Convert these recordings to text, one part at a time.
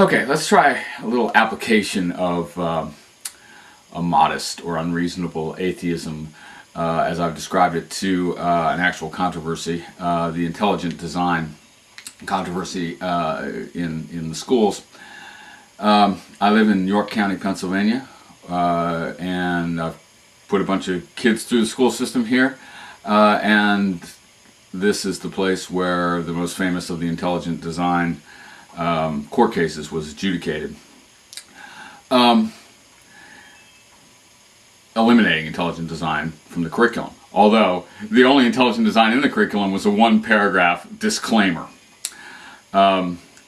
Okay, let's try a little application of a modest or unreasonable atheism, as I've described it, to an actual controversy, the intelligent design controversy in the schools. I live in York County, Pennsylvania, and I've put a bunch of kids through the school system here, and this is the place where the most famous of the intelligent design court cases was adjudicated. Eliminating intelligent design from the curriculum, although the only intelligent design in the curriculum was a one-paragraph disclaimer,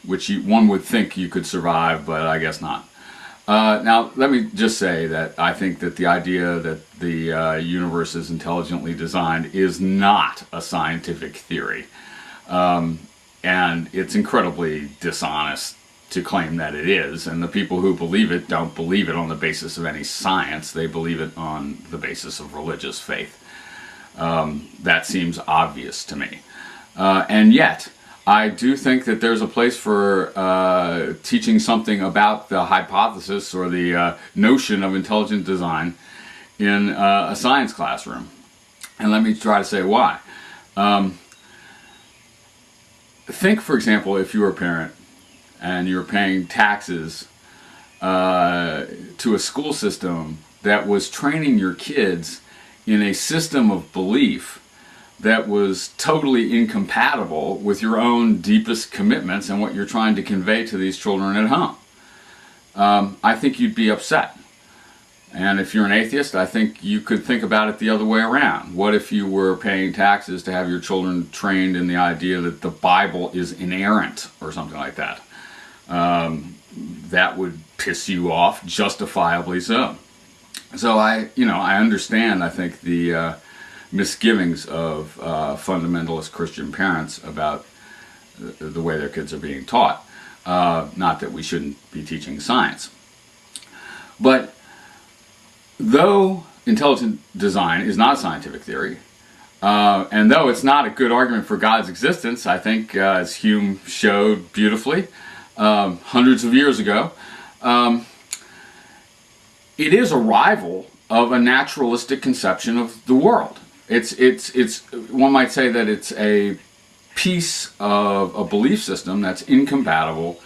which one would think you could survive, but I guess not. Now, let me just say that I think that the idea that the universe is intelligently designed is not a scientific theory. And it's incredibly dishonest to claim that it is, and the people who believe it don't believe it on the basis of any science. They believe it on the basis of religious faith. That seems obvious to me. And yet, I do think that there's a place for teaching something about the hypothesis or the notion of intelligent design in a science classroom. And let me try to say why. Think, for example, if you were a parent and you're paying taxes to a school system that was training your kids in a system of belief that was totally incompatible with your own deepest commitments and what you're trying to convey to these children at home. I think you'd be upset. And if you're an atheist, I think you could think about it the other way around. What if you were paying taxes to have your children trained in the idea that the Bible is inerrant or something like that? That would piss you off, justifiably so. So I understand, I think, the misgivings of fundamentalist Christian parents about the way their kids are being taught. Not that we shouldn't be teaching science. But though intelligent design is not a scientific theory, and though it's not a good argument for God's existence, I think, as Hume showed beautifully hundreds of years ago, it is a rival of a naturalistic conception of the world. One might say that it's a piece of a belief system that's incompatible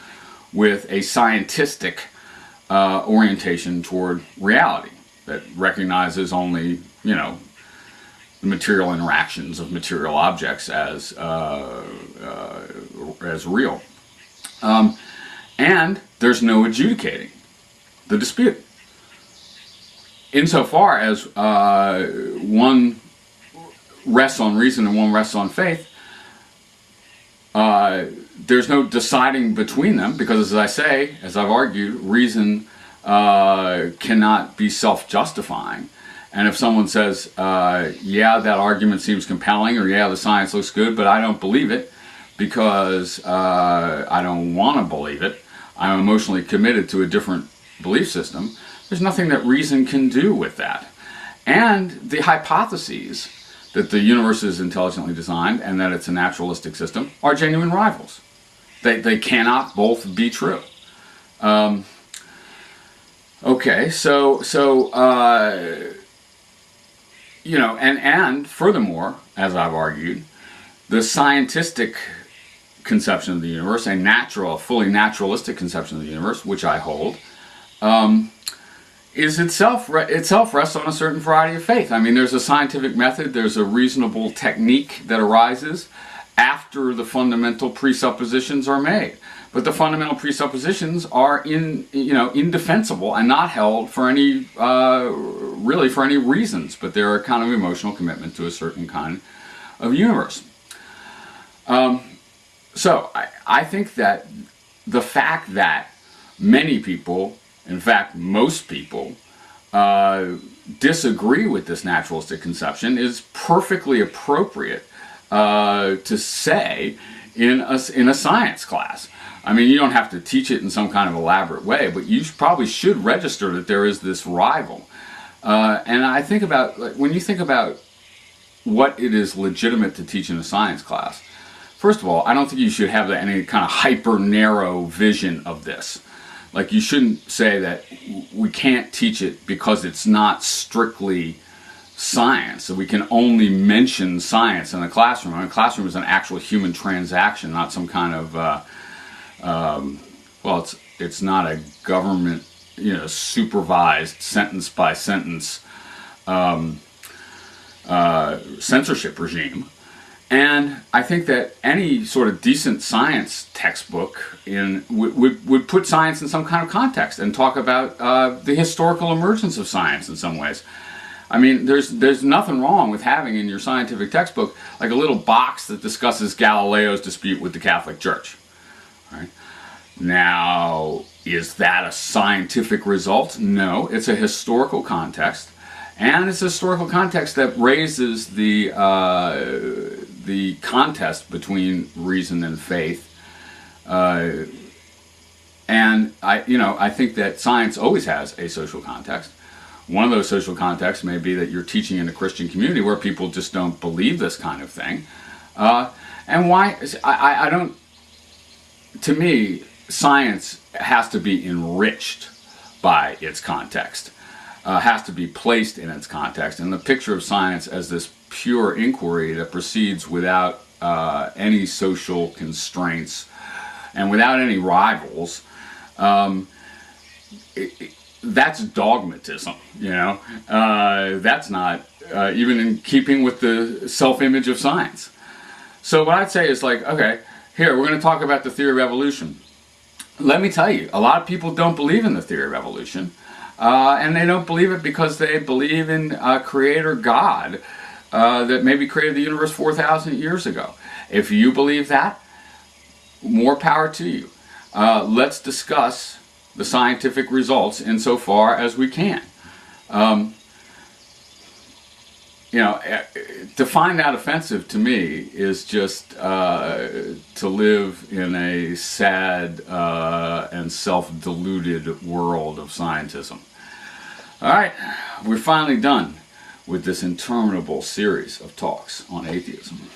with a scientific orientation toward reality that recognizes only, the material interactions of material objects as real. And there's no adjudicating the dispute. Insofar as one rests on reason and one rests on faith, there's no deciding between them, because, as I say, as I've argued, reason cannot be self-justifying. And if someone says, yeah, that argument seems compelling, or yeah, the science looks good, but I don't believe it because I don't want to believe it, I'm emotionally committed to a different belief system, there's nothing that reason can do with that. And the hypotheses that the universe is intelligently designed and that it's a naturalistic system are genuine rivals. They cannot both be true. Okay, and furthermore, as I've argued, the scientific conception of the universe, a fully naturalistic conception of the universe, which I hold, is itself rests on a certain variety of faith. I mean, there's a scientific method, there's a reasonable technique that arises after the fundamental presuppositions are made. But the fundamental presuppositions are indefensible and not held for any for any reasons, but they're a kind of emotional commitment to a certain kind of universe. So I think that the fact that many people, in fact most people, disagree with this naturalistic conception is perfectly appropriate to say in a science class. I mean, you don't have to teach it in some kind of elaborate way, but you probably should register that there is this rival. And I think when you think about what it is legitimate to teach in a science class, first of all, I don't think you should have any kind of hyper narrow vision of this. Like, you shouldn't say that we can't teach it because it's not strictly science. So we can only mention science in the classroom. I mean, a classroom is an actual human transaction, not some kind of, well, it's not a government, supervised sentence by sentence censorship regime. And I think that any sort of decent science textbook would put science in some kind of context and talk about the historical emergence of science in some ways. I mean, there's nothing wrong with having in your scientific textbook like a little box that discusses Galileo's dispute with the Catholic Church. Right? Now, is that a scientific result? No, it's a historical context, and it's a historical context that raises the contest between reason and faith. And I think that science always has a social context. One of those social contexts may be that you're teaching in a Christian community where people just don't believe this kind of thing. And why? I don't. To me, science has to be enriched by its context. Has to be placed in its context. And the picture of science as this pure inquiry that proceeds without any social constraints and without any rivals, that's dogmatism, that's not even in keeping with the self-image of science. So what I'd say is like, okay, here, we're going to talk about the theory of evolution. Let me tell you, a lot of people don't believe in the theory of evolution, and they don't believe it because they believe in a creator God that maybe created the universe 4,000 years ago. If you believe that, more power to you. Let's discuss the scientific results insofar as we can. To find that offensive to me is just to live in a sad and self-deluded world of scientism. All right, we're finally done with this interminable series of talks on atheism.